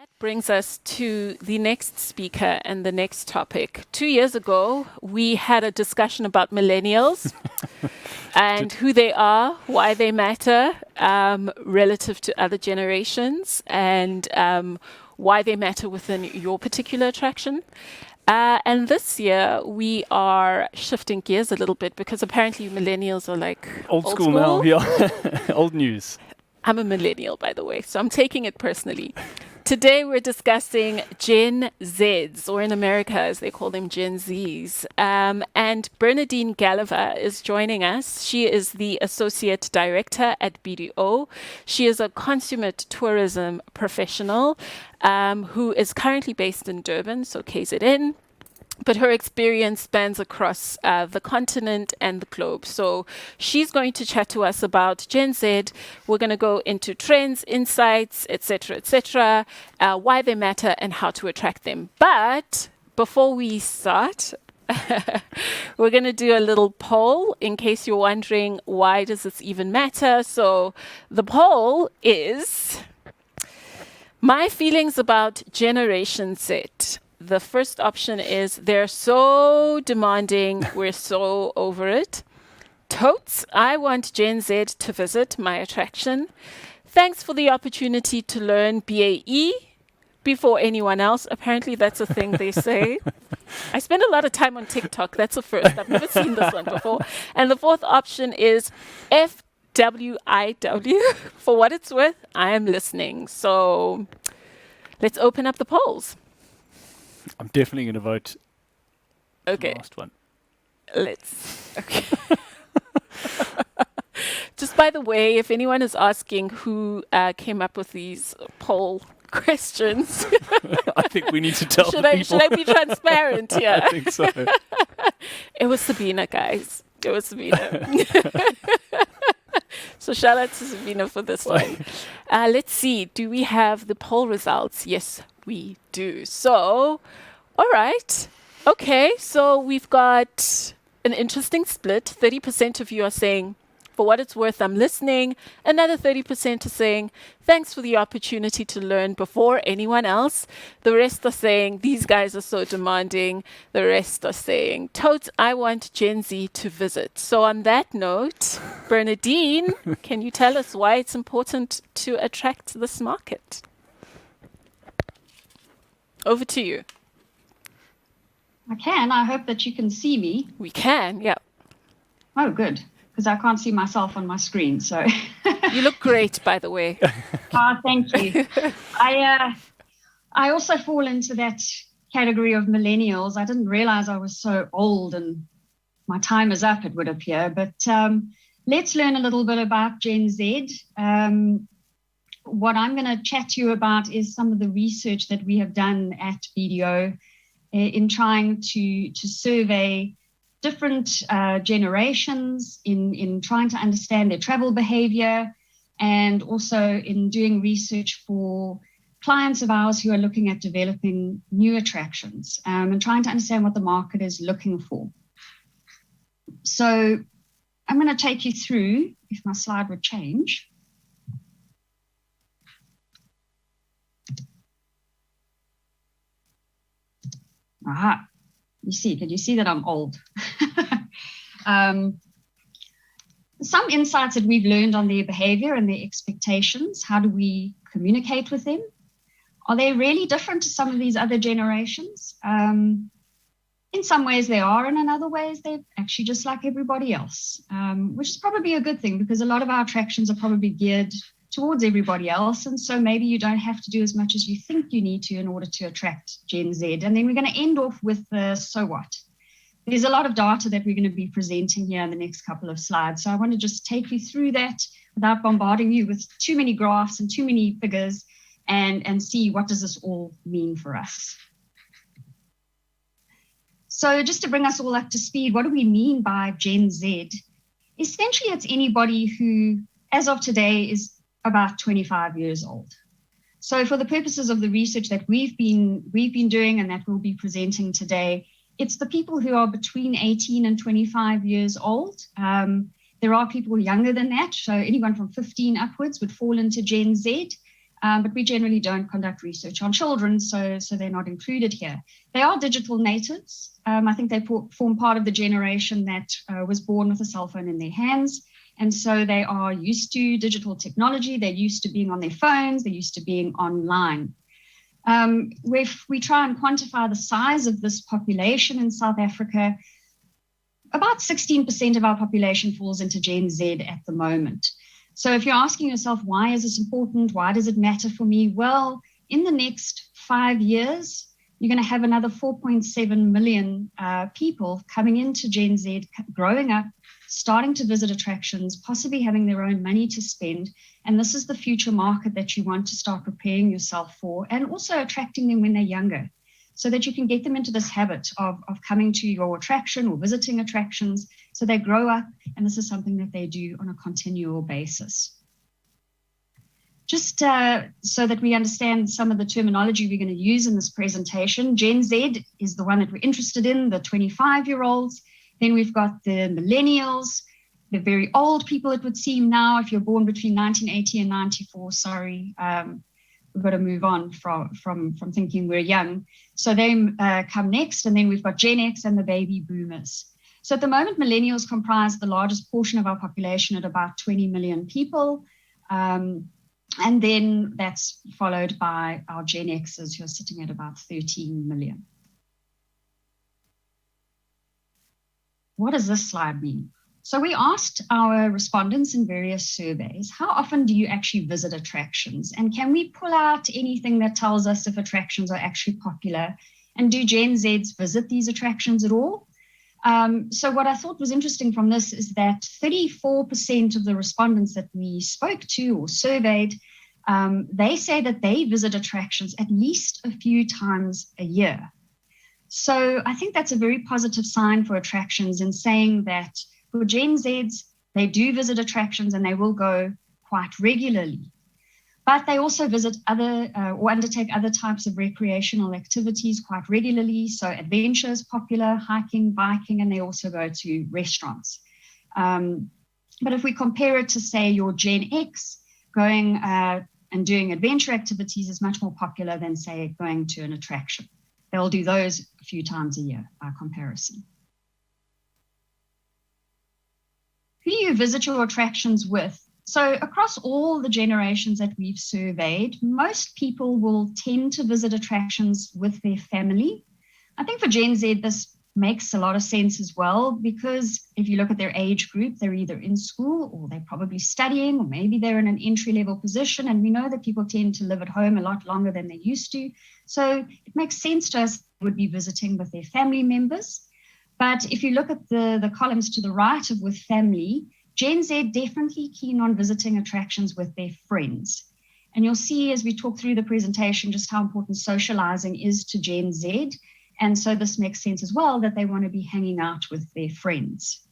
That brings us to the next speaker and the next topic. 2 years ago, we had a discussion about millennials and who they are, why they matter relative to other generations, and why they matter within your particular attraction. And this year, we are shifting gears a little bit because apparently millennials are like Old school now, yeah. Old news. I'm a millennial, by the way, so I'm taking it personally. Today, we're discussing Gen Zs, or in America, as they call them, Gen Zs. And Bernadine Galliver is joining us. She is the Associate Director at BDO. She is a consummate tourism professional who is currently based in Durban, so KZN. But her experience spans across the continent and the globe. So she's going to chat to us about Gen Z. We're going to go into trends, insights, etc., why they matter and how to attract them. But before we start, we're going to do a little poll in case you're wondering, why does this even matter? So the poll is my feelings about Generation Z. The first option is they're so demanding, we're so over it. Totes, I want Gen Z to visit my attraction. Thanks for the opportunity to learn BAE before anyone else. Apparently that's a thing they say. I spend a lot of time on TikTok. That's a first. I've never seen this one before. And the fourth option is FWIW. For what it's worth, I am listening. So let's open up the polls. I'm definitely going to vote. Okay. The last one. Okay. Just by the way, if anyone is asking who came up with these poll questions, I think we need to tell the people. Should I be transparent here? I think so. It was Sabina, guys. It was Sabina. So shout out to Sabina for this one. Let's see. Do we have the poll results? Yes, we do. So, all right. Okay, so we've got an interesting split. 30% of you are saying, for what it's worth, I'm listening. Another 30% are saying, thanks for the opportunity to learn before anyone else. The rest are saying, these guys are so demanding. The rest are saying, totes, I want Gen Z to visit. So on that note, Bernadine, can you tell us why it's important to attract this market? Over to you. I can. I hope that you can see me. We can, yeah. Oh, good. Because I can't see myself on my screen. So you look great, by the way. Thank you. I also fall into that category of millennials. I didn't realize I was so old and my time is up, it would appear. But let's learn a little bit about Gen Z. What I'm going to chat to you about is some of the research that we have done at BDO in trying to survey different generations, in trying to understand their travel behavior, and also in doing research for clients of ours who are looking at developing new attractions and trying to understand what the market is looking for. So I'm going to take you through, if my slide would change. Aha. Can you see that I'm old? Some insights that we've learned on their behavior and their expectations. How do we communicate with them? Are they really different to some of these other generations? In some ways they are, and in other ways they're actually just like everybody else, which is probably a good thing because a lot of our attractions are probably geared towards everybody else. And so maybe you don't have to do as much as you think you need to in order to attract Gen Z. And then we're going to end off with the so what. There's a lot of data that we're going to be presenting here in the next couple of slides. So I want to just take you through that without bombarding you with too many graphs and too many figures and see what does this all mean for us. So just to bring us all up to speed, what do we mean by Gen Z? Essentially, it's anybody who, as of today, is about 25 years old. So for the purposes of the research that we've been doing and that we'll be presenting today, it's the people who are between 18 and 25 years old. There are people younger than that, so anyone from 15 upwards would fall into Gen Z. but we generally don't conduct research on children, so they're not included here. They are digital natives. I think they form part of the generation that was born with a cell phone in their hands. And so they are used to digital technology. They're used to being on their phones. They're used to being online. If we try and quantify the size of this population in South Africa, about 16% of our population falls into Gen Z at the moment. So if you're asking yourself, why is this important? Why does it matter for me? Well, in the next 5 years, you're going to have another 4.7 million people coming into Gen Z, growing up, starting to visit attractions, possibly having their own money to spend. And this is the future market that you want to start preparing yourself for, and also attracting them when they're younger, so that you can get them into this habit of coming to your attraction or visiting attractions, so they grow up, and this is something that they do on a continual basis. Just so that we understand some of the terminology we're going to use in this presentation, Gen Z is the one that we're interested in, the 25-year-olds. Then we've got the millennials, the very old people, it would seem now. If you're born between 1980 and 94, sorry, we've got to move on from thinking we're young. So they come next, and then we've got Gen X and the baby boomers. So at the moment, millennials comprise the largest portion of our population at about 20 million people. And then that's followed by our Gen Xers, who are sitting at about 13 million. What does this slide mean? So we asked our respondents in various surveys, how often do you actually visit attractions? And can we pull out anything that tells us if attractions are actually popular? And do Gen Zs visit these attractions at all? So what I thought was interesting from this is that 34% of the respondents that we spoke to or surveyed, they say that they visit attractions at least a few times a year. So I think that's a very positive sign for attractions, in saying that for Gen Zs, they do visit attractions and they will go quite regularly. But they also visit other or undertake other types of recreational activities quite regularly. So adventure is popular, hiking, biking, and they also go to restaurants. But if we compare it to, say, your Gen X, going and doing adventure activities is much more popular than, say, going to an attraction. They'll do those a few times a year by comparison. Who do you visit your attractions with? So across all the generations that we've surveyed, most people will tend to visit attractions with their family. I think for Gen Z, this makes a lot of sense as well, because if you look at their age group, they're either in school or they're probably studying, or maybe they're in an entry-level position. And we know that people tend to live at home a lot longer than they used to. So it makes sense to us they would be visiting with their family members. But if you look at the columns to the right of with family, Gen Z definitely keen on visiting attractions with their friends. And you'll see as we talk through the presentation just how important socializing is to Gen Z. And so this makes sense as well, that they want to be hanging out with their friends.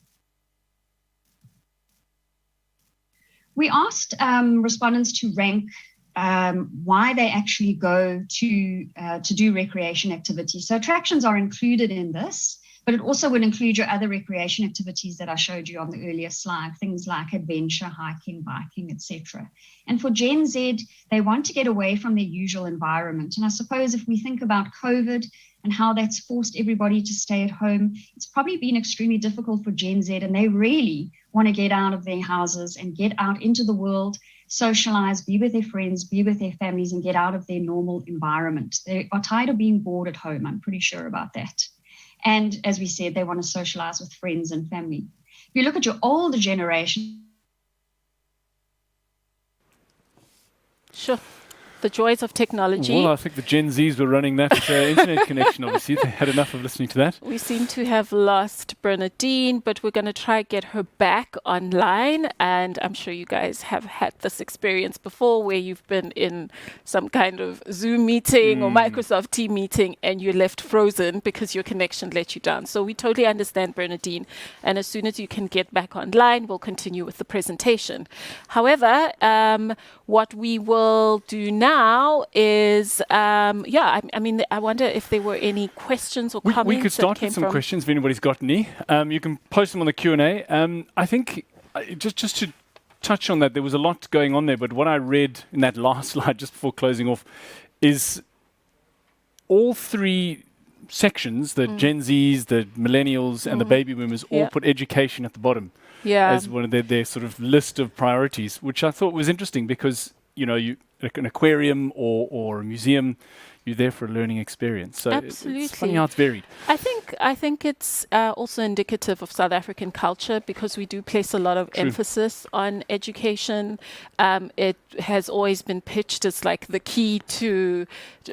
We asked respondents to rank why they actually go to do recreation activities. So attractions are included in this, but it also would include your other recreation activities that I showed you on the earlier slide, things like adventure, hiking, biking, etc. And for Gen Z, they want to get away from their usual environment. And I suppose if we think about COVID and how that's forced everybody to stay at home, it's probably been extremely difficult for Gen Z, and they really want to get out of their houses and get out into the world, socialize, be with their friends, be with their families, and get out of their normal environment. They are tired of being bored at home. I'm pretty sure about that. And as we said, they want to socialize with friends and family. If you look at your older generation. Sure. The joys of technology. Well, I think the Gen Zs were running that internet connection, obviously. They had enough of listening to that. We seem to have lost Bernadine, but we're going to try get her back online. And I'm sure you guys have had this experience before, where you've been in some kind of Zoom meeting or Microsoft Team meeting and you're left frozen because your connection let you down. So we totally understand, Bernadine. And as soon as you can get back online, we'll continue with the presentation. However, what we will do now is, I mean, I wonder if there were any questions or comments. We could start with some questions if anybody's got any. You can post them on the Q&A. I think just to touch on that. There was a lot going on there, but what I read in that last slide just before closing off is all three sections, the Gen Zs, the millennials, and the baby boomers, all put education at the bottom as one of their sort of list of priorities, which I thought was interesting because, you know, an aquarium or a museum, you're there for a learning experience. So it's funny how it's varied. I think it's also indicative of South African culture because we do place a lot of emphasis on education. It has always been pitched as like the key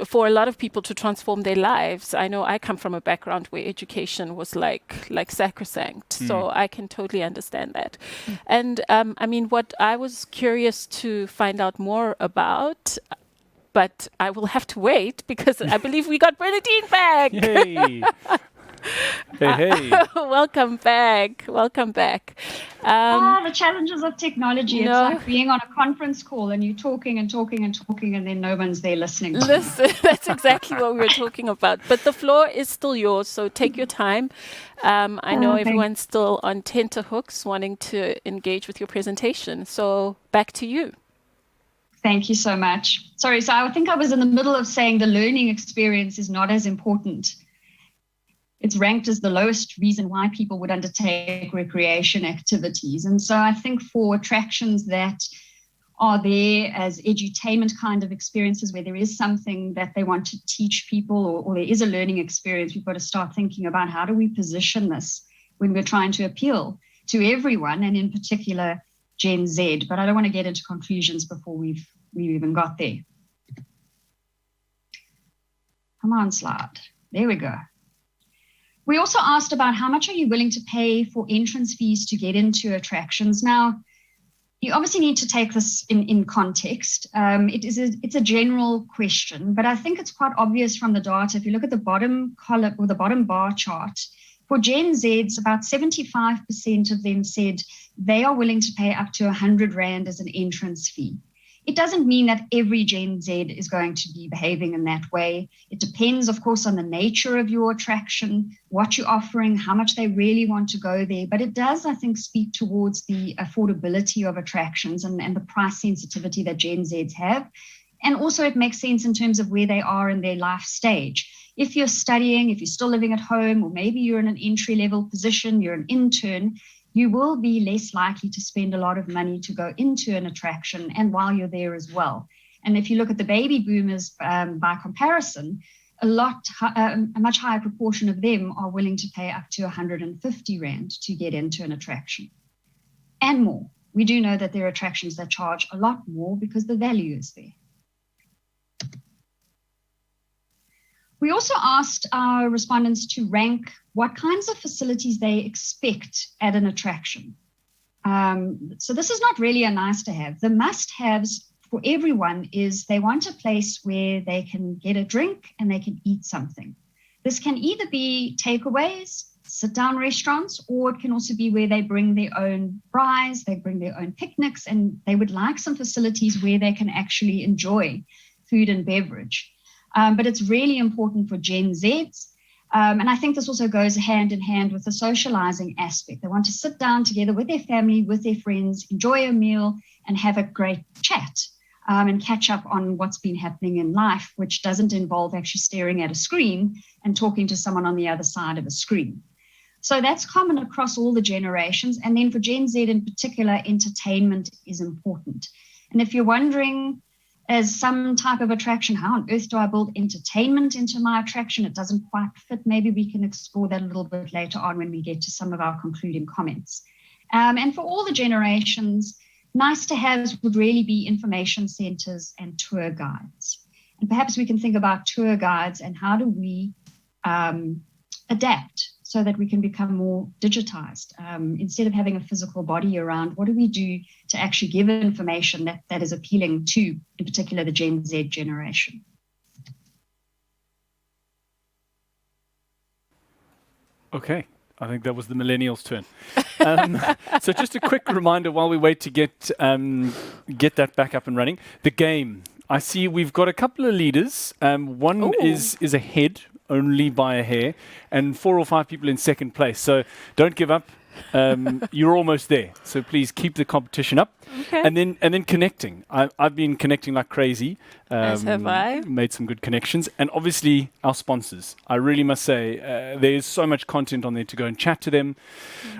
for a lot of people to transform their lives. I know I come from a background where education was like sacrosanct, so I can totally understand that. And I mean, what I was curious to find out more about, but I will have to wait because I believe we got Bernadine back. Yay! Hey. Welcome back. The challenges of technology. It's like being on a conference call and you're talking and then no one's there listening. Listen, that's exactly what we were talking about. But the floor is still yours, so take your time. I know everyone's still on tenterhooks wanting to engage with your presentation. So back to you. Thank you so much. Sorry, so I think I was in the middle of saying the learning experience is not as important. It's ranked as the lowest reason why people would undertake recreation activities. And so I think for attractions that are there as edutainment kind of experiences where there is something that they want to teach people or there is a learning experience, we've got to start thinking about how do we position this when we're trying to appeal to everyone and in particular Gen Z. But I don't want to get into conclusions before we've even got there. Come on, slide. There we go. We also asked about how much are you willing to pay for entrance fees to get into attractions. Now, you obviously need to take this in context. It's a general question, but I think it's quite obvious from the data. If you look at the bottom column or the bottom bar chart, for Gen Zs, about 75% of them said they are willing to pay up to 100 Rand as an entrance fee. It doesn't mean that every Gen Z is going to be behaving in that way. It depends, of course, on the nature of your attraction, what you're offering, how much they really want to go there. But it does, I think, speak towards the affordability of attractions and the price sensitivity that Gen Zs have. And also it makes sense in terms of where they are in their life stage. If you're studying, if you're still living at home, or maybe you're in an entry-level position, you're an intern, you will be less likely to spend a lot of money to go into an attraction and while you're there as well. And if you look at the baby boomers by comparison, a much higher proportion of them are willing to pay up to 150 Rand to get into an attraction and more. We do know that there are attractions that charge a lot more because the value is there. We also asked our respondents to rank what kinds of facilities they expect at an attraction. So this is not really a nice to have. The must-haves for everyone is they want a place where they can get a drink and they can eat something. This can either be takeaways, sit-down restaurants, or it can also be where they bring their own fries, they bring their own picnics, and they would like some facilities where they can actually enjoy food and beverage. But it's really important for Gen Zs. And I think this also goes hand in hand with the socializing aspect. They want to sit down together with their family, with their friends, enjoy a meal, and have a great chat and catch up on what's been happening in life, which doesn't involve actually staring at a screen and talking to someone on the other side of a screen. So that's common across all the generations. And then for Gen Z in particular, entertainment is important. And if you're wondering, as some type of attraction, how on earth do I build entertainment into my attraction? It doesn't quite fit. Maybe we can explore that a little bit later on when we get to some of our concluding comments. And for all the generations, nice to haves would really be information centers and tour guides. And perhaps we can think about tour guides and how do we adapt so that we can become more digitized. Instead of having a physical body around, what do we do to actually give information that is appealing to, in particular, the Gen Z generation? Okay, I think that was the millennials' turn. So just a quick reminder while we wait to get that back up and running. The game. I see we've got a couple of leaders. One is ahead only by a hair, and 4 or 5 people in second place. So don't give up. you're almost there. So please keep the competition up. Okay. And then connecting. I've been connecting like crazy. As have I. Made some good connections. And obviously our sponsors. I really must say there's so much content on there to go and chat to them.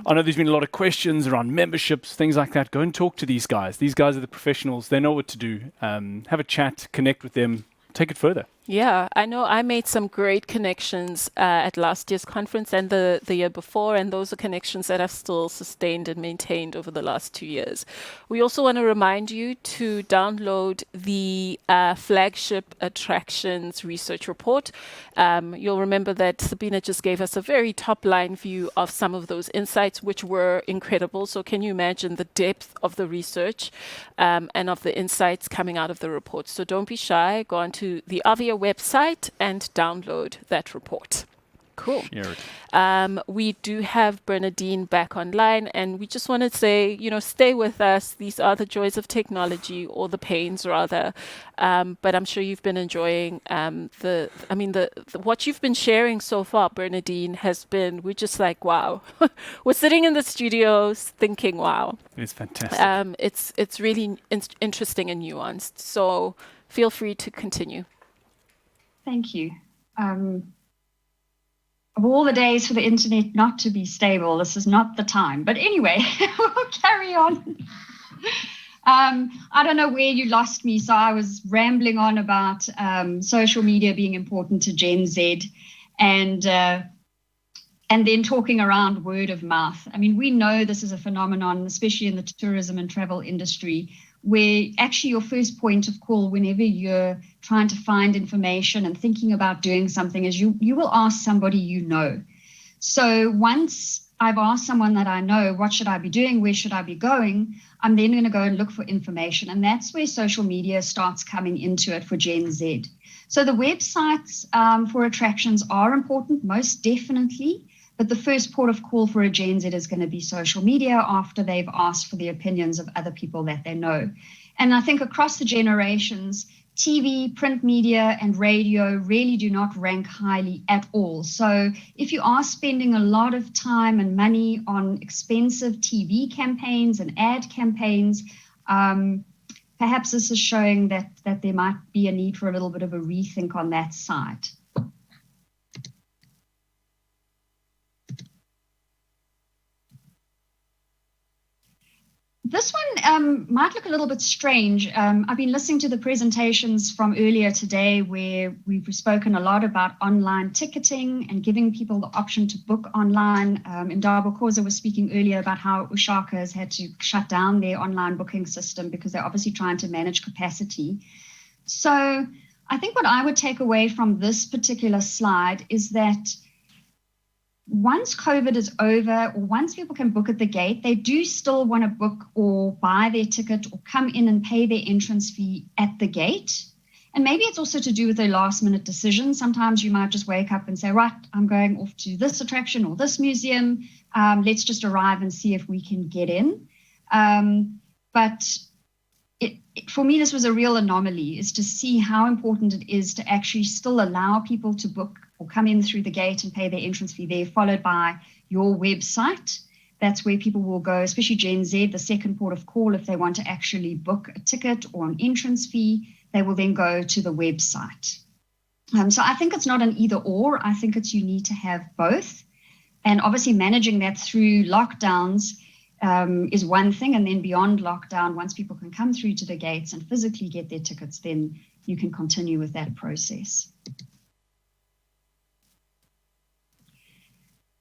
I know there's been a lot of questions around memberships, things like that. Go and talk to these guys. These guys are the professionals. They know what to do. Have a chat, connect with them, take it further. Yeah, I know I made some great connections at last year's conference and the year before, and those are connections that I've still sustained and maintained over the last 2 years. We also want to remind you to download the flagship attractions research report. You'll remember that Sabina just gave us a very top-line view of some of those insights, which were incredible. So can you imagine the depth of the research and of the insights coming out of the report? So don't be shy. Go onto the Avia website and download that report. Cool. Share it. We do have Bernadine back online, and we just want to say, stay with us. These are the joys of technology, or the pains rather. But I'm sure you've been enjoying what you've been sharing so far, Bernadine, has been, we're just like, wow. We're sitting in the studios thinking, wow. It's fantastic. It's really interesting and nuanced. So feel free to continue. Thank you. Of all the days for the internet not to be stable, this is not the time. But anyway, we'll carry on. I don't know where you lost me. So I was rambling on about social media being important to Gen Z and then talking around word of mouth. I mean, we know this is a phenomenon, especially in the tourism and travel industry, where actually your first point of call whenever you're trying to find information and thinking about doing something is you will ask somebody you know. So once I've asked someone that I know, what should I be doing? Where should I be going? I'm then going to go and look for information. And that's where social media starts coming into it for Gen Z. So the websites for attractions are important, most definitely. But the first port of call for a Gen Z is going to be social media after they've asked for the opinions of other people that they know. And I think across the generations, TV, print media, and radio really do not rank highly at all. So if you are spending a lot of time and money on expensive TV campaigns and ad campaigns, perhaps this is showing that there might be a need for a little bit of a rethink on that side. This one might look a little bit strange. I've been listening to the presentations from earlier today where we've spoken a lot about online ticketing and giving people the option to book online. Indaba Khoza was speaking earlier about how Ushaka has had to shut down their online booking system because they're obviously trying to manage capacity. So I think what I would take away from this particular slide is that once COVID is over, or once people can book at the gate, they do still want to book or buy their ticket or come in and pay their entrance fee at the gate. And maybe it's also to do with their last minute decision. Sometimes you might just wake up and say, right, I'm going off to this attraction or this museum. Let's just arrive and see if we can get in. But for me, this was a real anomaly, is to see how important it is to actually still allow people to book or come in through the gate and pay their entrance fee there, followed by your website. That's where people will go, especially Gen Z, the second port of call. If they want to actually book a ticket or an entrance fee, they will then go to the website. So I think it's not an either or. I think you need to have both. And obviously managing that through lockdowns is one thing. And then beyond lockdown, once people can come through to the gates and physically get their tickets, then you can continue with that process.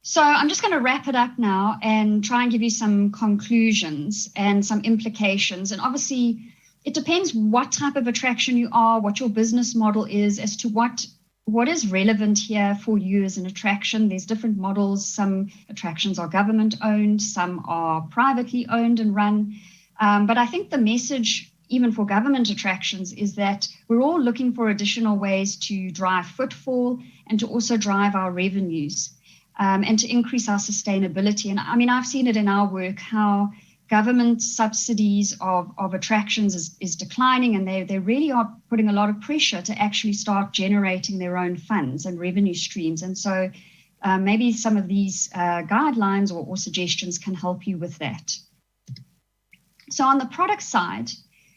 So I'm just going to wrap it up now and try and give you some conclusions and some implications. And obviously, it depends what type of attraction you are, what your business model is, as to what is relevant here for you as an attraction. There's different models. Some attractions are government owned, some are privately owned and run. But I think the message, even for government attractions, is that we're all looking for additional ways to drive footfall and to also drive our revenues. And to increase our sustainability. And I mean, I've seen it in our work, how government subsidies of attractions is declining, and they really are putting a lot of pressure to actually start generating their own funds and revenue streams. And so maybe some of these guidelines or suggestions can help you with that. So on the product side,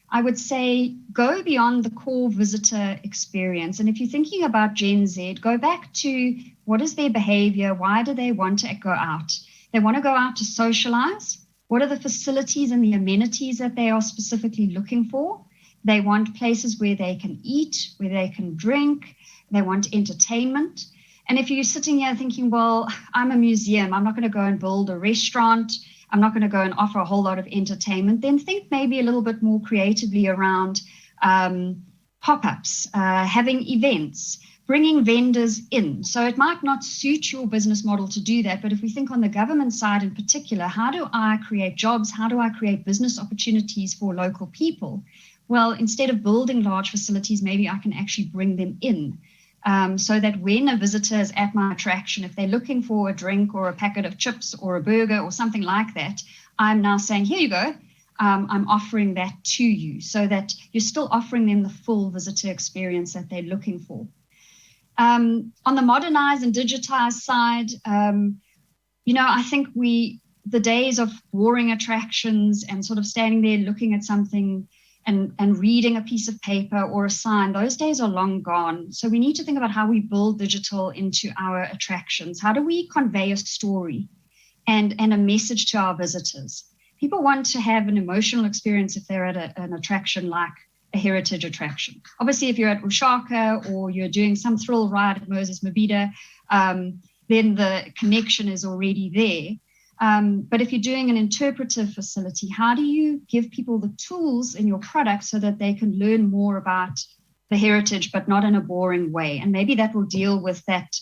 I would say go beyond the core visitor experience. And if you're thinking about Gen Z, go back to what is their behavior? Why do they want to go out? They want to go out to socialize. What are the facilities and the amenities that they are specifically looking for? They want places where they can eat, where they can drink. They want entertainment. And if you're sitting here thinking, well, I'm a museum, I'm not going to go and build a restaurant, I'm not going to go and offer a whole lot of entertainment, then think maybe a little bit more creatively around pop-ups, having events, bringing vendors in. So it might not suit your business model to do that, but if we think on the government side in particular, how do I create jobs? How do I create business opportunities for local people? Well, instead of building large facilities, maybe I can actually bring them in. So that when a visitor is at my attraction, if they're looking for a drink or a packet of chips or a burger or something like that, I'm now saying, here you go. I'm offering that to you so that you're still offering them the full visitor experience that they're looking for. On the modernized and digitized side, I think the days of boring attractions and sort of standing there looking at something and reading a piece of paper or a sign, those days are long gone. So we need to think about how we build digital into our attractions. How do we convey a story and a message to our visitors? People want to have an emotional experience if they're at an attraction like a heritage attraction. Obviously, if you're at Ushaka or you're doing some thrill ride at Moses Mabhida, then the connection is already there. But if you're doing an interpretive facility, how do you give people the tools in your product so that they can learn more about the heritage, but not in a boring way? And maybe that will deal with that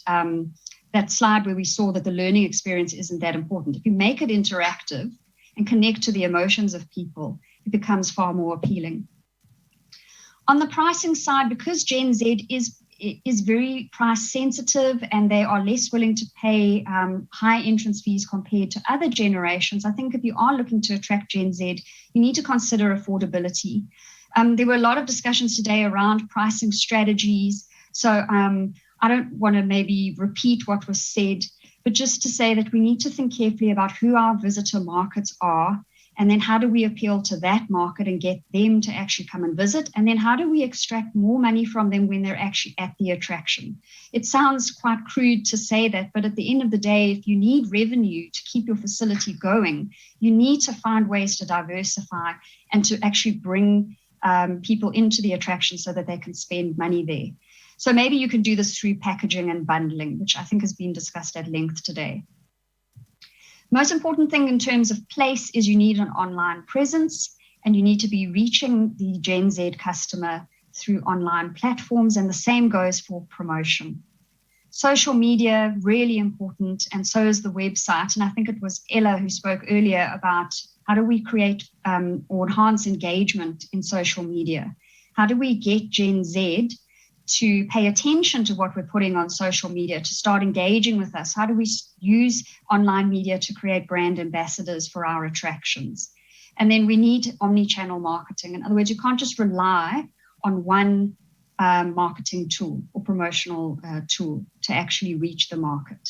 slide where we saw that the learning experience isn't that important. If you make it interactive and connect to the emotions of people, it becomes far more appealing. On the pricing side, because Gen Z is very price sensitive and they are less willing to pay high entrance fees compared to other generations, I think if you are looking to attract Gen Z, you need to consider affordability. There were a lot of discussions today around pricing strategies. So I don't want to maybe repeat what was said, but just to say that we need to think carefully about who our visitor markets are. And then how do we appeal to that market and get them to actually come and visit? And then how do we extract more money from them when they're actually at the attraction? It sounds quite crude to say that, but at the end of the day, if you need revenue to keep your facility going, you need to find ways to diversify and to actually bring people into the attraction so that they can spend money there. So maybe you can do this through packaging and bundling, which I think has been discussed at length today. Most important thing in terms of place is you need an online presence and you need to be reaching the Gen Z customer through online platforms, and the same goes for promotion. Social media, really important, and so is the website. And I think it was Ella who spoke earlier about how do we create or enhance engagement in social media? How do we get Gen Z to pay attention to what we're putting on social media, to start engaging with us? How do we use online media to create brand ambassadors for our attractions? And then we need omni-channel marketing. In other words, you can't just rely on one marketing tool or promotional tool to actually reach the market.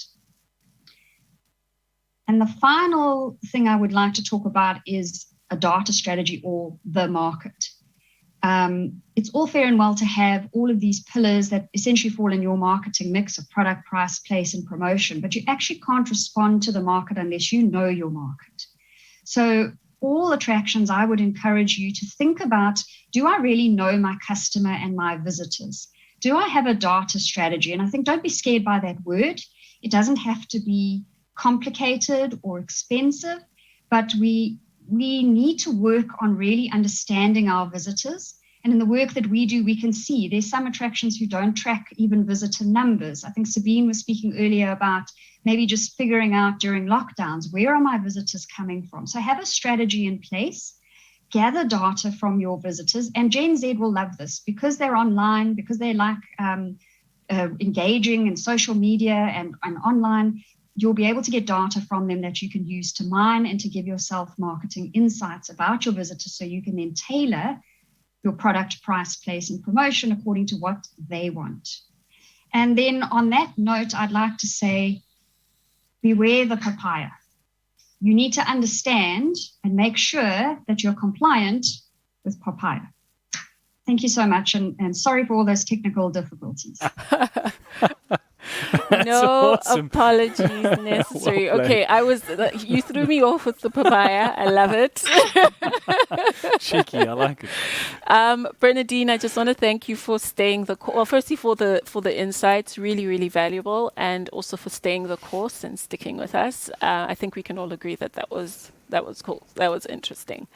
And the final thing I would like to talk about is a data strategy or the market. It's all fair and well to have all of these pillars that essentially fall in your marketing mix of product, price, place, and promotion, but you actually can't respond to the market unless you know your market. So all attractions, I would encourage you to think about, do I really know my customer and my visitors? Do I have a data strategy? And I think don't be scared by that word. It doesn't have to be complicated or expensive, but we need to work on really understanding our visitors. And in the work that we do, we can see there's some attractions who don't track even visitor numbers. I think Sabine was speaking earlier about maybe just figuring out during lockdowns, where are my visitors coming from? So have a strategy in place, gather data from your visitors, and Gen Z will love this because they're online, because they like engaging in social media and online. You'll be able to get data from them that you can use to mine and to give yourself marketing insights about your visitors so you can then tailor your product, price, place, and promotion according to what they want. And then on that note, I'd like to say beware the papaya. You need to understand and make sure that you're compliant with papaya. Thank you so much, and sorry for all those technical difficulties. No awesome. apologies necessary. Well played. Okay, you threw me off with the papaya. I love it. Cheeky, I like it. Bernadine, I just want to thank you for staying the course. Well, firstly for the insights, really, really valuable, and also for staying the course and sticking with us. I think we can all agree that was cool. That was interesting.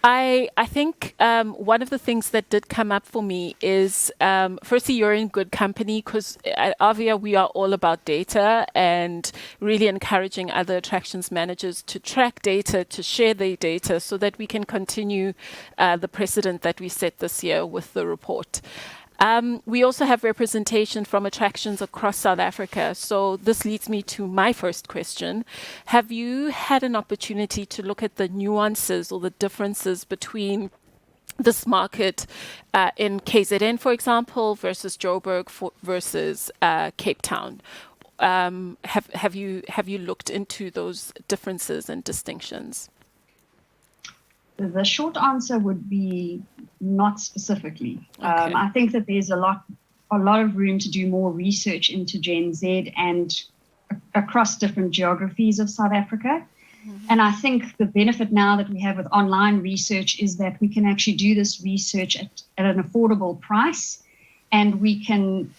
I think one of the things that did come up for me is, firstly, you're in good company, because at Avia, we are all about data and really encouraging other attractions managers to track data, to share their data, so that we can continue the precedent that we set this year with the report. We also have representation from attractions across South Africa. So this leads me to my first question. Have you had an opportunity to look at the nuances or the differences between this market in KZN, for example, versus Joburg versus Cape Town? Have you looked into those differences and distinctions? The short answer would be not specifically. Okay. I think that there's a lot of room to do more research into Gen Z and across different geographies of South Africa. Mm-hmm. And I think the benefit now that we have with online research is that we can actually do this research at an affordable price, and we can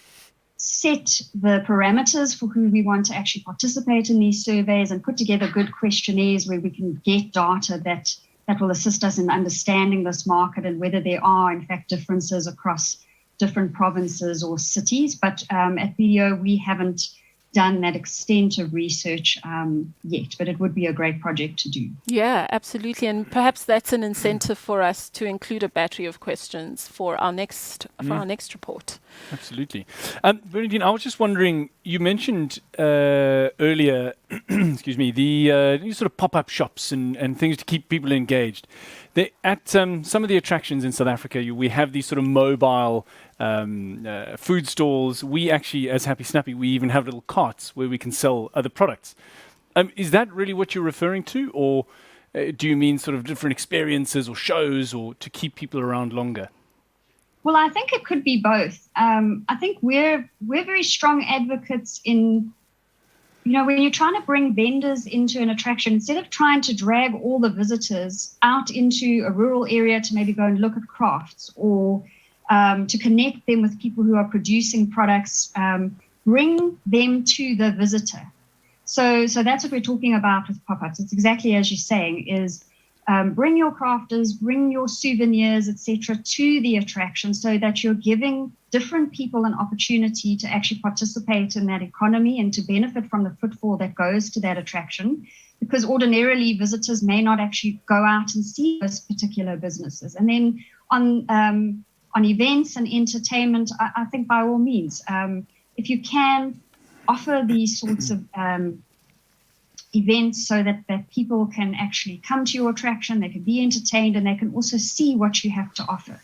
set the parameters for who we want to actually participate in these surveys and put together good questionnaires where we can get data that will assist us in understanding this market and whether there are, in fact, differences across different provinces or cities. But at BDO, we haven't done that extent of research yet, but it would be a great project to do. Yeah, absolutely. And perhaps that's an incentive for us to include a battery of questions for our next report. Absolutely. Bernadine, I was just wondering, you mentioned earlier, excuse me, the sort of pop-up shops and things to keep people engaged. At some of the attractions in South Africa, we have these sort of mobile food stalls. We actually, as Happy Snappy, we even have little carts where we can sell other products. Is that really what you're referring to, or do you mean sort of different experiences or shows, or to keep people around longer? Well, I think it could be both. I think we're very strong advocates in, when you're trying to bring vendors into an attraction, instead of trying to drag all the visitors out into a rural area to maybe go and look at crafts, or to connect them with people who are producing products, bring them to the visitor. So that's what we're talking about with pop-ups. It's exactly as you're saying, is bring your crafters, bring your souvenirs, etc., to the attraction, so that you're giving different people an opportunity to actually participate in that economy and to benefit from the footfall that goes to that attraction, because ordinarily visitors may not actually go out and see those particular businesses. And then on events and entertainment, I think by all means, if you can offer these sorts of events so that people can actually come to your attraction, they can be entertained, and they can also see what you have to offer.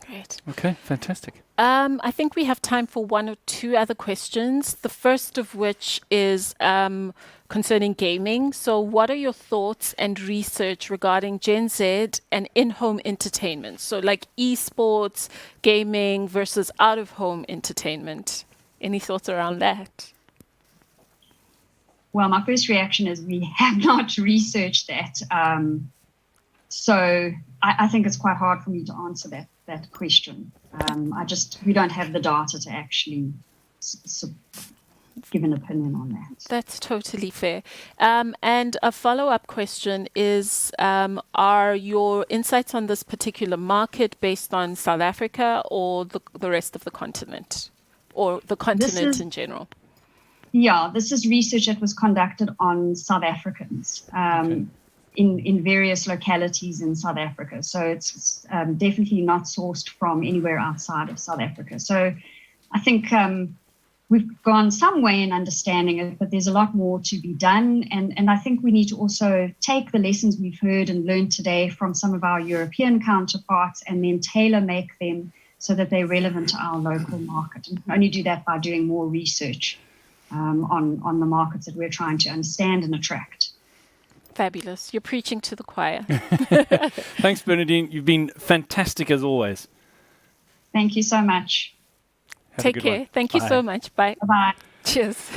Great. Okay, fantastic. I think we have time for one or two other questions. The first of which is concerning gaming. So what are your thoughts and research regarding Gen Z and in-home entertainment? So like esports, gaming versus out-of-home entertainment. Any thoughts around that? Well, my first reaction is we have not researched that. So I think it's quite hard for me to answer that question. We don't have the data to actually give an opinion on that. That's totally fair. And a follow-up question is, are your insights on this particular market based on South Africa or the rest of the continent, or the continent in general? Yeah, this is research that was conducted on South Africans in various localities in South Africa. So it's definitely not sourced from anywhere outside of South Africa. So I think we've gone some way in understanding it, but there's a lot more to be done. And I think we need to also take the lessons we've heard and learned today from some of our European counterparts and then tailor-make them so that they're relevant to our local market. And we can only do that by doing more research. on the markets that we're trying to understand and attract. Fabulous. You're preaching to the choir. Thanks, Bernadine. You've been fantastic as always. Thank you so much. Have a Take good care. one. Thank you Bye. so much. Bye. Bye-bye. Cheers.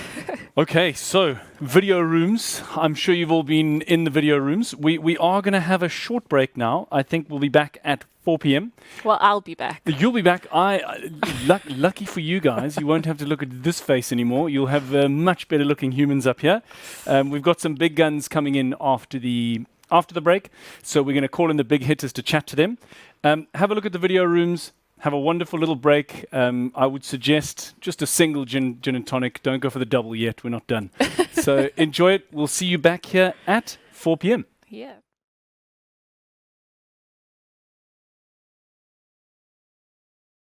Okay, so video rooms. I'm sure you've all been in the video rooms. We are going to have a short break now. I think we'll be back at 4 p.m. Well, I'll be back. You'll be back. Lucky for you guys, you won't have to look at this face anymore. You'll have much better looking humans up here. We've got some big guns coming in after the break, so we're going to call in the big hitters to chat to them. Have a look at the video rooms. Have a wonderful little break. I would suggest just a single gin and tonic. Don't go for the double yet. We're not done. So enjoy it. We'll see you back here at 4 p.m. Yeah.